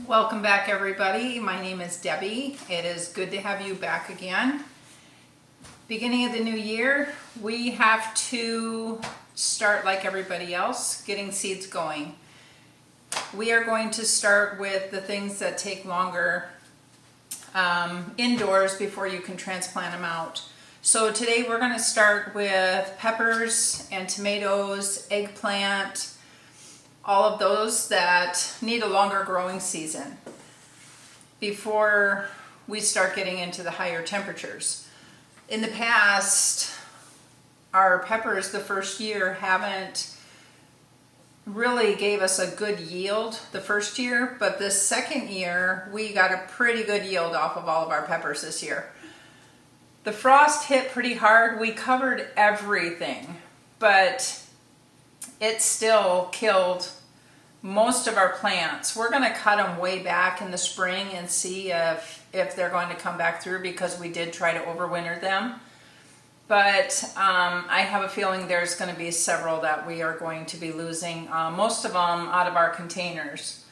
Welcome back, everybody. My name is Debbie. It is good to have you back again. Beginning of the new year, we have to start like everybody else, getting seeds going. We are going to start with the things that take longer indoors before you can transplant them out. So today we're going to start with peppers and tomatoes, eggplant, all of those that need a longer growing season before we start getting into the higher temperatures. In the past, our peppers the first year haven't really gave us a good yield the first year, but this second year we got a pretty good yield off of all of our peppers this year. The frost hit pretty hard. We covered everything, but it still killed most of our plants. We're going to cut them way back in the spring and see if they're going to come back through, because we did try to overwinter them. But I have a feeling there's going to be several that we are going to be losing, most of them out of our containers.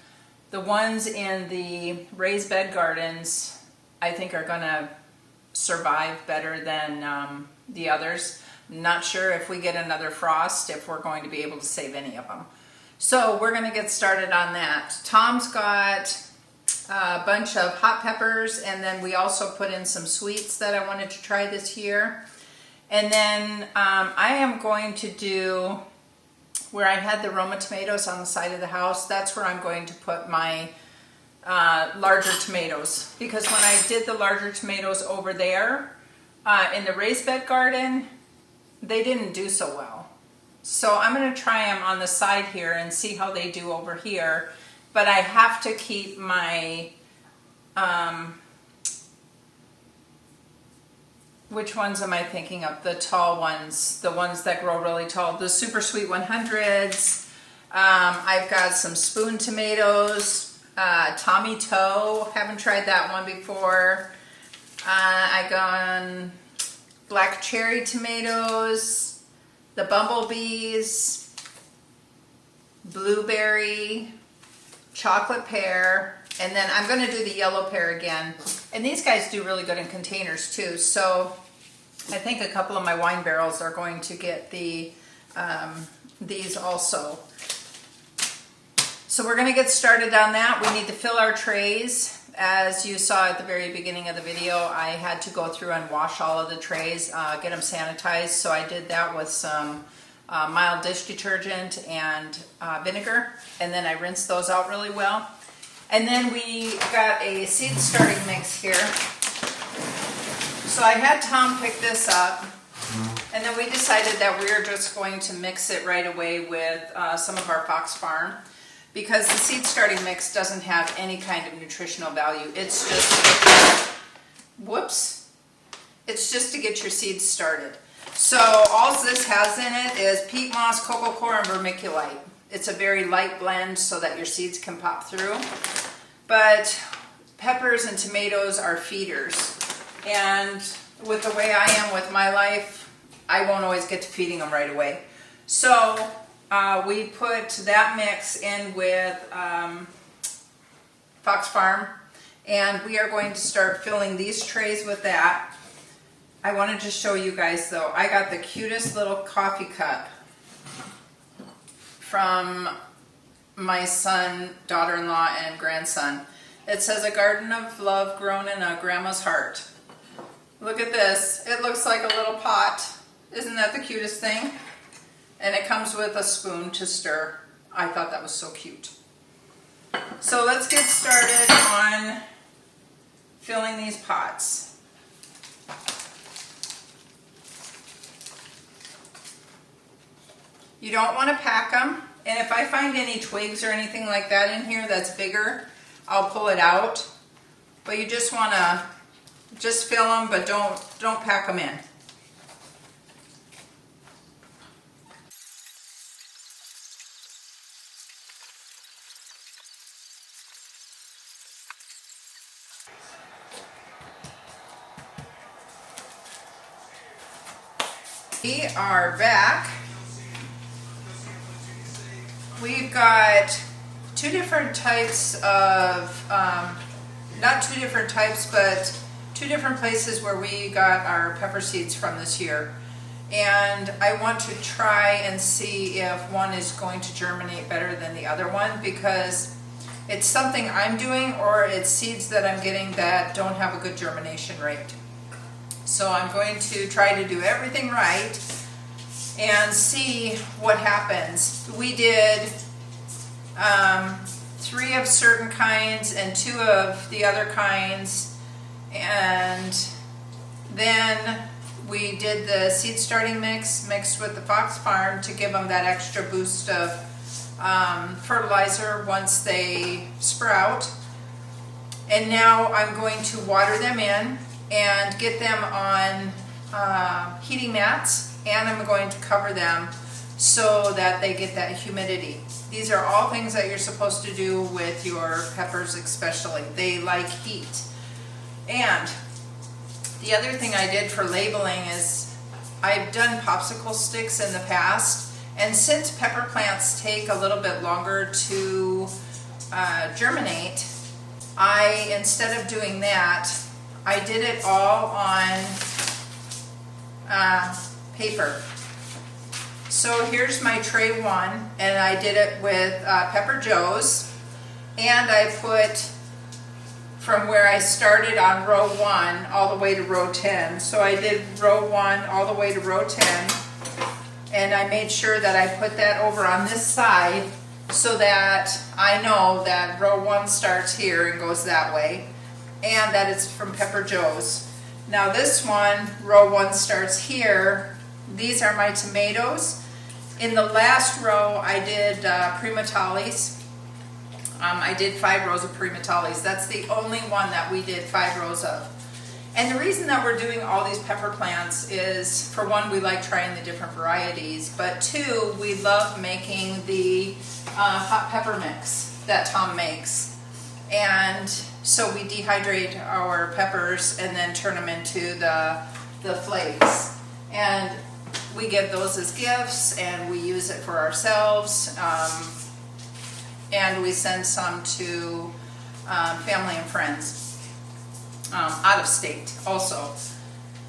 The ones in the raised bed gardens, I think, are going to survive better than the others. Not sure if we get another frost, if we're going to be able to save any of them. So we're going to get started on that. Tom's got a bunch of hot peppers, and then we also put in some sweets that I wanted to try this year. And then I am going to do, where I had the Roma tomatoes on the side of the house, that's where I'm going to put my larger tomatoes. Because when I did the larger tomatoes over there in the raised bed garden, they didn't do so well. So I'm going to try them on the side here and see how they do over here. But I have to keep my, which ones am I thinking of? The tall ones, the ones that grow really tall, the super sweet 100s. I've got some spoon tomatoes, Tommy Toe, haven't tried that one before. I got black cherry tomatoes, the bumblebees, blueberry, chocolate pear, and then I'm going to do the yellow pear again. And these guys do really good in containers too, so I think a couple of my wine barrels are going to get these also. So we're going to get started on that. We need to fill our trays. As you saw at the very beginning of the video, I had to go through and wash all of the trays, get them sanitized. So I did that with some mild dish detergent and vinegar, and then I rinsed those out really well. And then we got a seed starting mix here. So I had Tom pick this up, and then we decided that we were just going to mix it right away with some of our Fox Farm, because the seed starting mix doesn't have any kind of nutritional value. It's just, it's just to get your seeds started. So all this has in it is peat moss, cocoa coir, and vermiculite. It's a very light blend so that your seeds can pop through. But peppers and tomatoes are feeders. And with the way I am with my life, I won't always get to feeding them right away. So we put that mix in with Fox Farm, and we are going to start filling these trays with that. I wanted to show you guys though, I got the cutest little coffee cup from my son, daughter-in-law, and grandson. It says, "A garden of love grown in a grandma's heart." Look at this. It looks like a little pot. Isn't that the cutest thing? And it comes with a spoon to stir. I thought that was so cute. So let's get started on filling these pots. You don't want to pack them, and if I find any twigs or anything like that in here that's bigger, I'll pull it out. But you just want to just fill them, but don't pack them in. We are back. We've got two different types of, not two different types, but two different places where we got our pepper seeds from this year. And I want to try and see if one is going to germinate better than the other one, because it's something I'm doing or it's seeds that I'm getting that don't have a good germination rate. So I'm going to try to do everything right and see what happens. We did 3 of certain kinds and 2 of the other kinds, and then we did the seed starting mix mixed with the Fox Farm to give them that extra boost of fertilizer once they sprout. And now I'm going to water them in and get them on heating mats, and I'm going to cover them so that they get that humidity. These are all things that you're supposed to do with your peppers especially. They like heat. And the other thing I did for labeling is I've done popsicle sticks in the past, and since pepper plants take a little bit longer to germinate, instead of doing that, I did it all on paper. So here's my tray 1, and I did it with Pepper Joe's, and I put from where I started on row 1 all the way to row 10. So I did row 1 all the way to row 10, and I made sure that I put that over on this side so that I know that row 1 starts here and goes that way, and that it's from Pepper Joe's. Now this one, row 1 starts here. These are my tomatoes. In the last row I did primatalis. I did 5 rows of primatalis. That's the only one that we did 5 rows of. And the reason that we're doing all these pepper plants is, for one, we like trying the different varieties, but 2, we love making the hot pepper mix that Tom makes. And so we dehydrate our peppers and then turn them into the flakes. And we give those as gifts, and we use it for ourselves. And we send some to family and friends out of state also.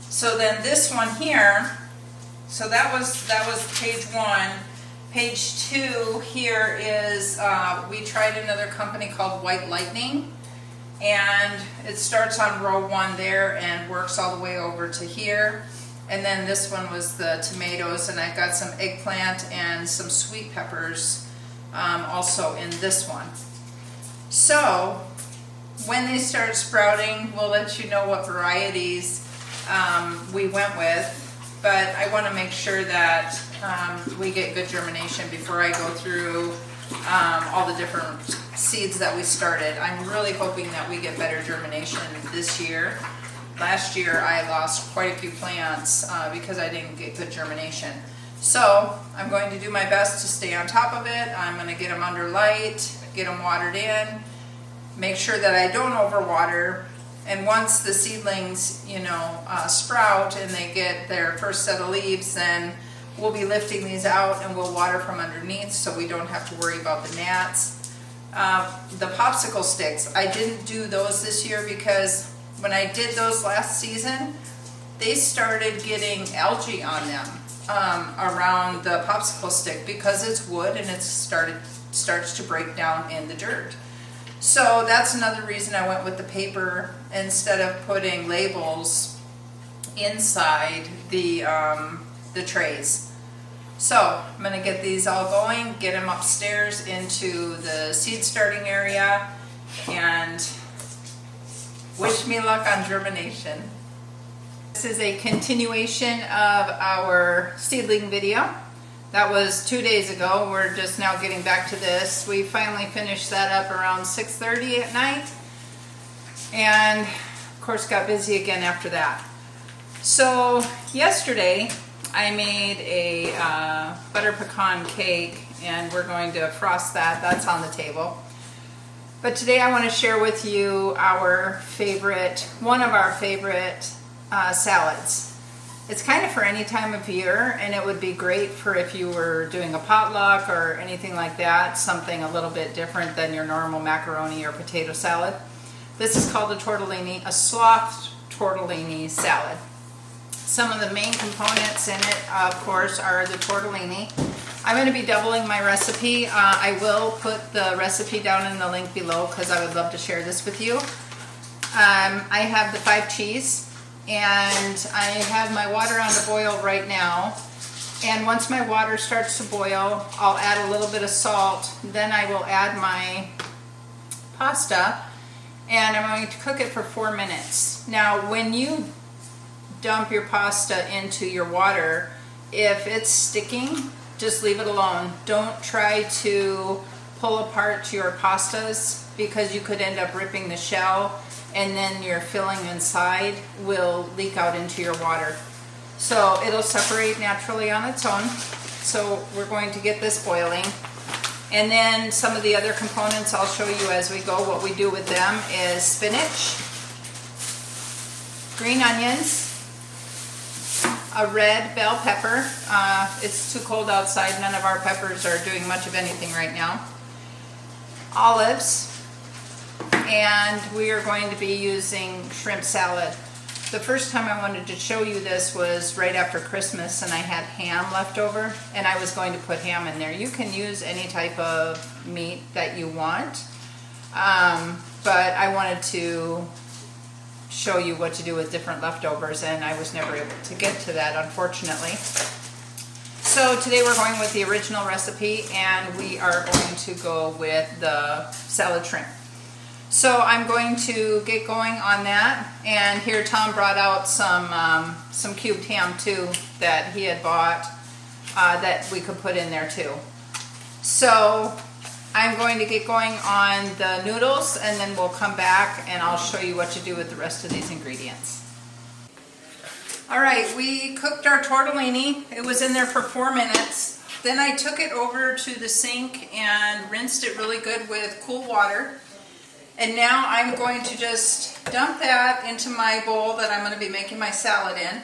So then this one here, so that was page 1. Page 2 here is we tried another company called White Lightning, and it starts on row 1 there and works all the way over to here. And then this one was the tomatoes, and I've got some eggplant and some sweet peppers also in this one. So when they start sprouting, we'll let you know what varieties we went with, but I want to make sure that we get good germination before I go through all the different seeds that we started. I'm really hoping that we get better germination this year. Last year I lost quite a few plants because I didn't get good germination. So I'm going to do my best to stay on top of it. I'm going to get them under light, get them watered in, make sure that I don't overwater. And once the seedlings, sprout and they get their first set of leaves, then we'll be lifting these out and we'll water from underneath so we don't have to worry about the gnats. The popsicle sticks, I didn't do those this year because when I did those last season, they started getting algae on them. Around the popsicle stick because it's wood and it starts to break down in the dirt. So that's another reason I went with the paper instead of putting labels inside the trays. So I'm going to get these all going, get them upstairs into the seed starting area, and wish me luck on germination. This is a continuation of our seedling video. That was 2 days ago. We're just now getting back to this. We finally finished that up around 6:30 at night, and of course got busy again after that. So yesterday I made a butter pecan cake, and we're going to frost that. That's on the table. But today I want to share with you one of our favorite salads. It's kind of for any time of year, and it would be great for if you were doing a potluck or anything like that, something a little bit different than your normal macaroni or potato salad. This is called a tortellini, a sloughed tortellini salad. Some of the main components in it, of course, are the tortellini. I'm going to be doubling my recipe. I will put the recipe down in the link below because I would love to share this with you. I have the 5 cheese. And I have my water on the boil right now. And once my water starts to boil, I'll add a little bit of salt. Then I will add my pasta, and I'm going to cook it for 4 minutes. Now, when you dump your pasta into your water, if it's sticking, just leave it alone. Don't try to pull apart your pastas because you could end up ripping the shell, and then your filling inside will leak out into your water. So it'll separate naturally on its own. So we're going to get this boiling. And then some of the other components I'll show you as we go. What we do with them is spinach, green onions, a red bell pepper. It's too cold outside. None of our peppers are doing much of anything right now. Olives. And we are going to be using shrimp salad. The first time I wanted to show you this was right after Christmas, and I had ham left over, and I was going to put ham in there. You can use any type of meat that you want, but I wanted to show you what to do with different leftovers, and I was never able to get to that, unfortunately. So today we're going with the original recipe, and we are going to go with the salad shrimp. So I'm going to get going on that, and here Tom brought out some cubed ham too that he had bought that we could put in there too. So I'm going to get going on the noodles, and then we'll come back and I'll show you what to do with the rest of these ingredients. All right, we cooked our tortellini. It was in there for 4 minutes. Then I took it over to the sink and rinsed it really good with cool water. And now I'm going to just dump that into my bowl that I'm going to be making my salad in.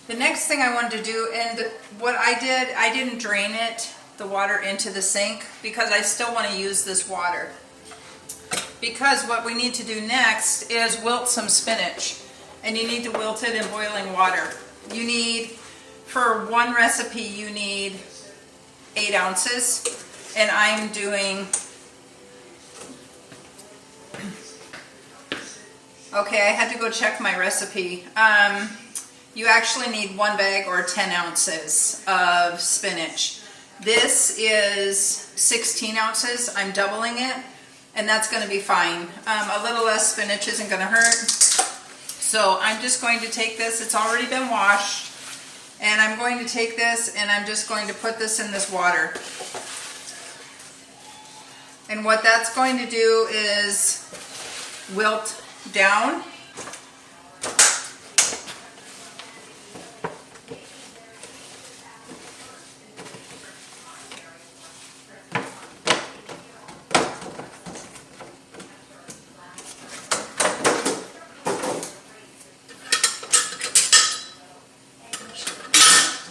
The next thing I wanted to do, and what I did, I didn't drain it, the water into the sink, because I still want to use this water. Because what we need to do next is wilt some spinach. And you need to wilt it in boiling water. You need, for one recipe, you need 8 ounces. And I'm doing... Okay, I had to go check my recipe. You actually need 1 bag or 10 ounces of spinach. This is 16 ounces. I'm doubling it, and that's going to be fine. A little less spinach isn't going to hurt. So I'm just going to take this. It's already been washed. And I'm going to take this, and I'm just going to put this in this water. And what that's going to do is wilt down.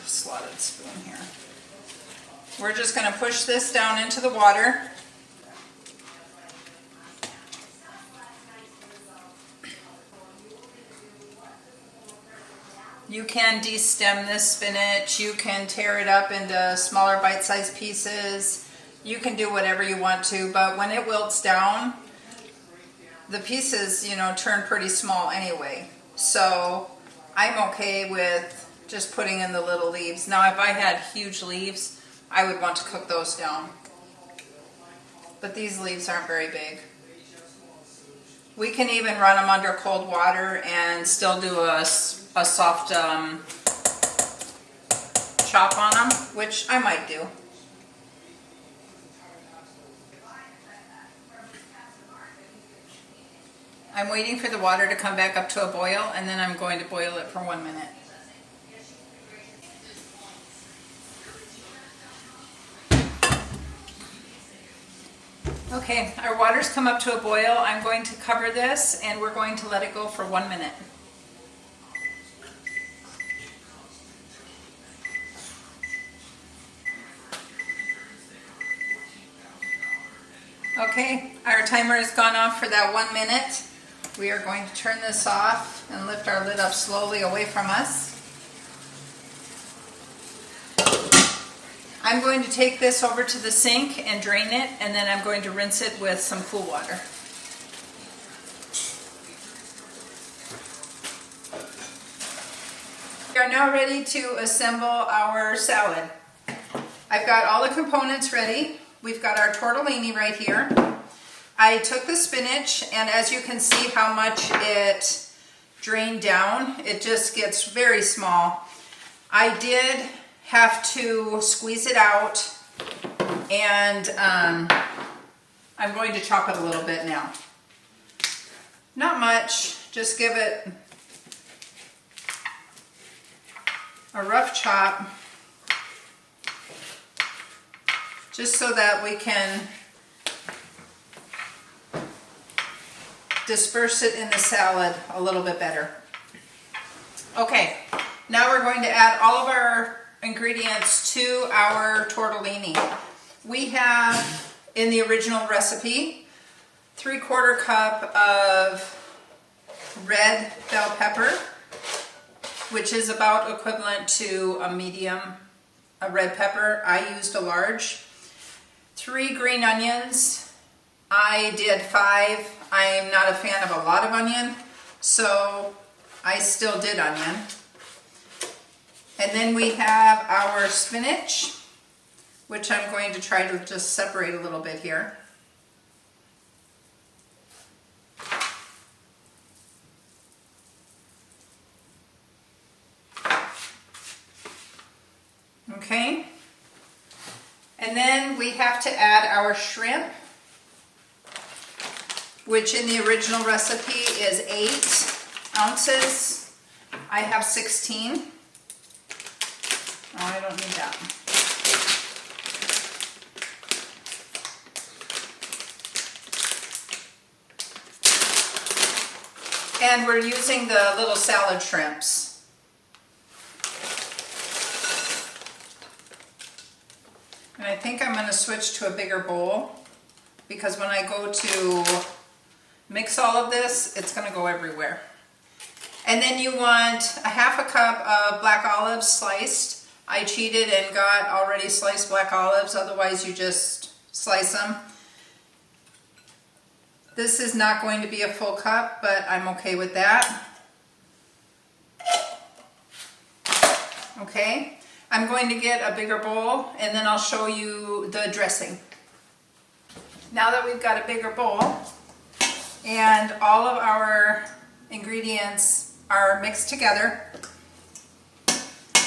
Slotted spoon here. We're just going to push this down into the water. You can de-stem this spinach, you can tear it up into smaller bite-sized pieces, you can do whatever you want to, but when it wilts down, the pieces, turn pretty small anyway. So I'm okay with just putting in the little leaves. Now if I had huge leaves, I would want to cook those down. But these leaves aren't very big. We can even run them under cold water and still do a soft chop on them, which I might do. I'm waiting for the water to come back up to a boil, and then I'm going to boil it for 1 minute. Okay, our water's come up to a boil. I'm going to cover this, and we're going to let it go for 1 minute. Okay, our timer has gone off for that 1 minute. We are going to turn this off and lift our lid up slowly away from us. I'm going to take this over to the sink and drain it, and then I'm going to rinse it with some cool water. We are now ready to assemble our salad. I've got all the components ready. We've got our tortellini right here. I took the spinach, and as you can see how much it drained down, it just gets very small. I did have to squeeze it out, and I'm going to chop it a little bit now. Not much, just give it a rough chop, just so that we can disperse it in the salad a little bit better. Okay, now we're going to add all of our ingredients to our tortellini. We have, in the original recipe, 3/4 cup of red bell pepper, which is about equivalent to a medium red pepper. I used a large. 3 green onions. I did 5. I'm not a fan of a lot of onion, so I still did onion. And then we have our spinach, which I'm going to try to just separate a little bit here. Okay. And then we have to add our shrimp, which in the original recipe is 8 ounces. I have 16. Oh, I don't need that. And we're using the little salad shrimps. And I think I'm going to switch to a bigger bowl, because when I go to mix all of this, it's going to go everywhere. And then you want a 1/2 cup of black olives sliced. I cheated and got already sliced black olives, otherwise you just slice them. This is not going to be a full cup, but I'm okay with that. Okay, I'm going to get a bigger bowl, and then I'll show you the dressing. Now that we've got a bigger bowl and all of our ingredients are mixed together,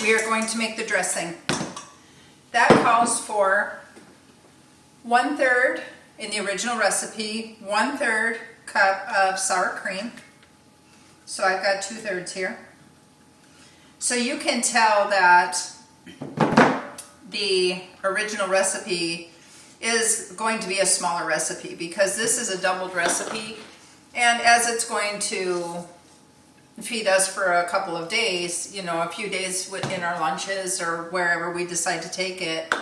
we are going to make the dressing. That calls for 1/3, in the original recipe, 1/3 cup of sour cream. So I've got 2/3 here. So you can tell that the original recipe is going to be a smaller recipe, because this is a doubled recipe, and as it's going to feed us for a couple of days, you know, a few days in our lunches or wherever we decide to take it,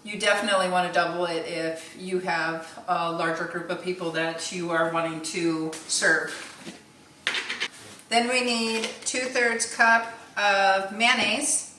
you definitely want to double it if you have a larger group of people that you are wanting to serve. Then we need 2/3 cup of mayonnaise.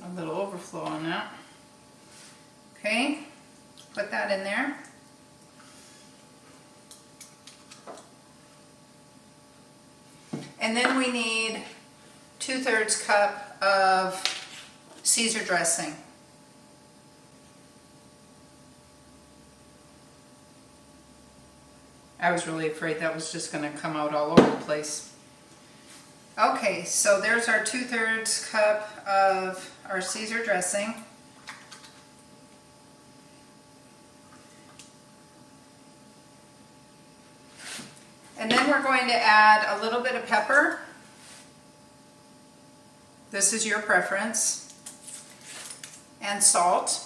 A little overflow on that. Okay, put that in there. And then we need 2/3 cup of Caesar dressing. I was really afraid that was just going to come out all over the place. Okay, so there's our 2/3 cup of our Caesar dressing. And then we're going to add a little bit of pepper. This is your preference. And salt.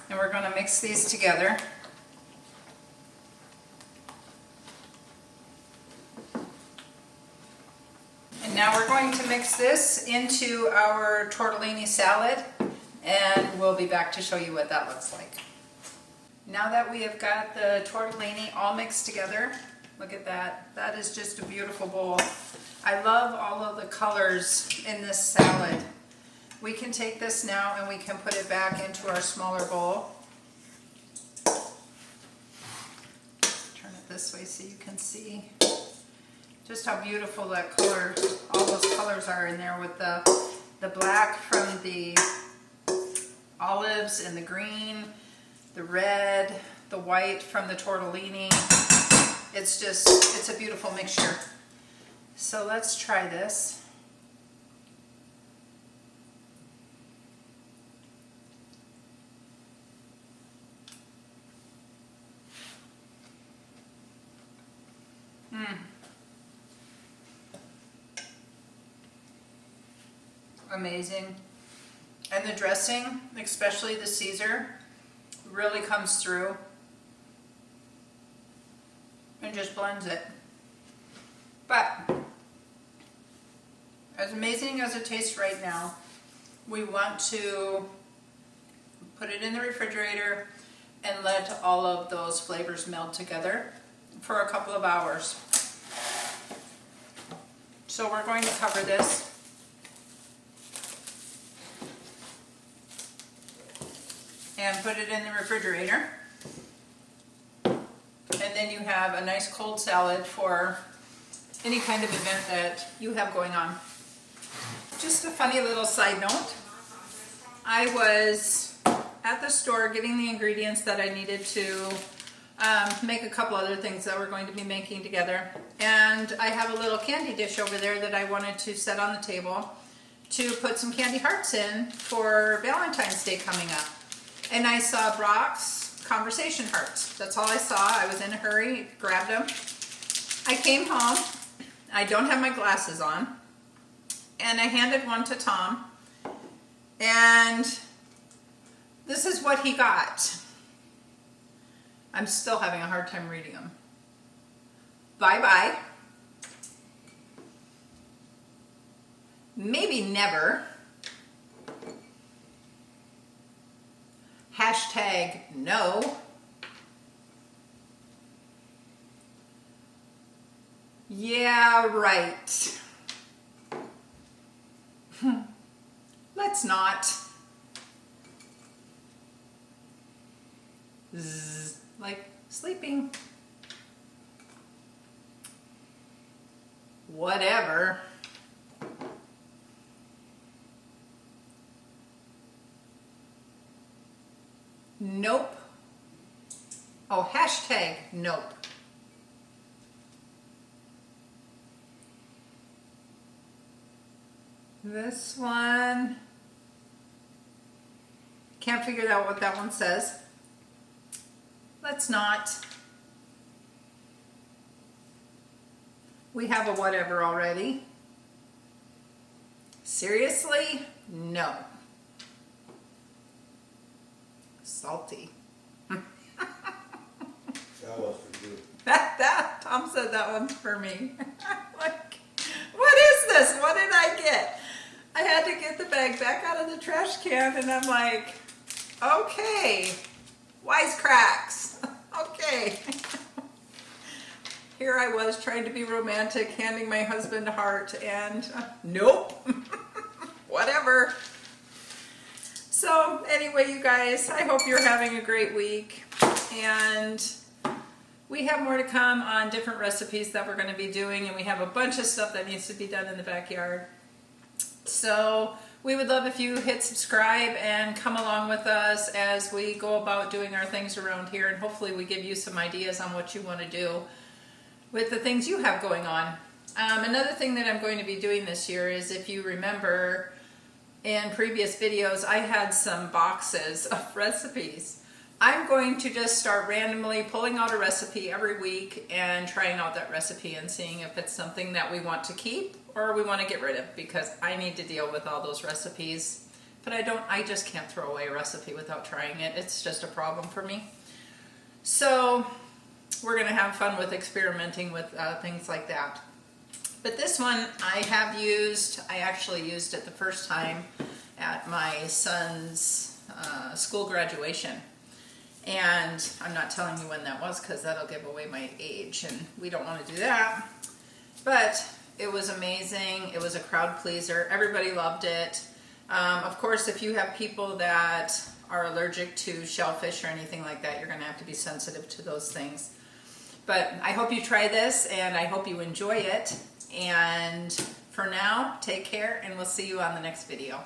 And we're going to mix these together. And now we're going to mix this into our tortellini salad, and we'll be back to show you what that looks like. Now that we have got the tortellini all mixed together, look at that. That is just a beautiful bowl. I love all of the colors in this salad. We can take this now and we can put it back into our smaller bowl. Turn it this way so you can see just how beautiful that color, all those colors are in there with the black from the olives and the green, the red, the white from the tortellini. It's a beautiful mixture. So let's try this. Amazing. And the dressing, especially the Caesar, really comes through and just blends it. But as amazing as it tastes right now, we want to put it in the refrigerator and let all of those flavors meld together for a couple of hours. So we're going to cover this. And put it in the refrigerator. And then you have a nice cold salad for any kind of event that you have going on. Just a funny little side note. I was at the store getting the ingredients that I needed to make a couple other things that we're going to be making together. And I have a little candy dish over there that I wanted to set on the table to put some candy hearts in for Valentine's Day coming up. And I saw Brock's conversation hearts. That's all I saw. I was in a hurry, grabbed them. I came home. I don't have my glasses on. And I handed one to Tom. And this is what he got. I'm still having a hard time reading them. Bye-bye. Maybe never. Hashtag no. Yeah, right. Let's not. Zzz, like sleeping. Whatever. Nope. Oh, hashtag nope. This one, can't figure out what that one says. Let's not. We have a whatever already. Seriously? No. Salty. That was for you. That Tom said that one's for me. Like, what is this? What did I get? I had to get the bag back out of the trash can, and I'm like, okay, wisecracks. Okay. Here I was trying to be romantic, handing my husband a heart, and nope. Whatever. So anyway, you guys, I hope you're having a great week, and we have more to come on different recipes that we're going to be doing, and we have a bunch of stuff that needs to be done in the backyard. So we would love if you hit subscribe and come along with us as we go about doing our things around here, and hopefully we give you some ideas on what you want to do with the things you have going on. Another thing that I'm going to be doing this year is, if you remember in previous videos, I had some boxes of recipes I'm going to just start randomly pulling out a recipe every week and trying out that recipe and seeing if it's something that we want to keep or we want to get rid of, because I need to deal with all those recipes. But I just can't throw away a recipe without trying it. It's just a problem for me. So we're going to have fun with experimenting with things like that. But this one I actually used it the first time at my son's school graduation. And I'm not telling you when that was because that'll give away my age, and we don't want to do that. But it was amazing. It was a crowd pleaser. Everybody loved it. Of course, if you have people that are allergic to shellfish or anything like that, you're going to have to be sensitive to those things. But I hope you try this, and I hope you enjoy it. And for now, take care, and we'll see you on the next video.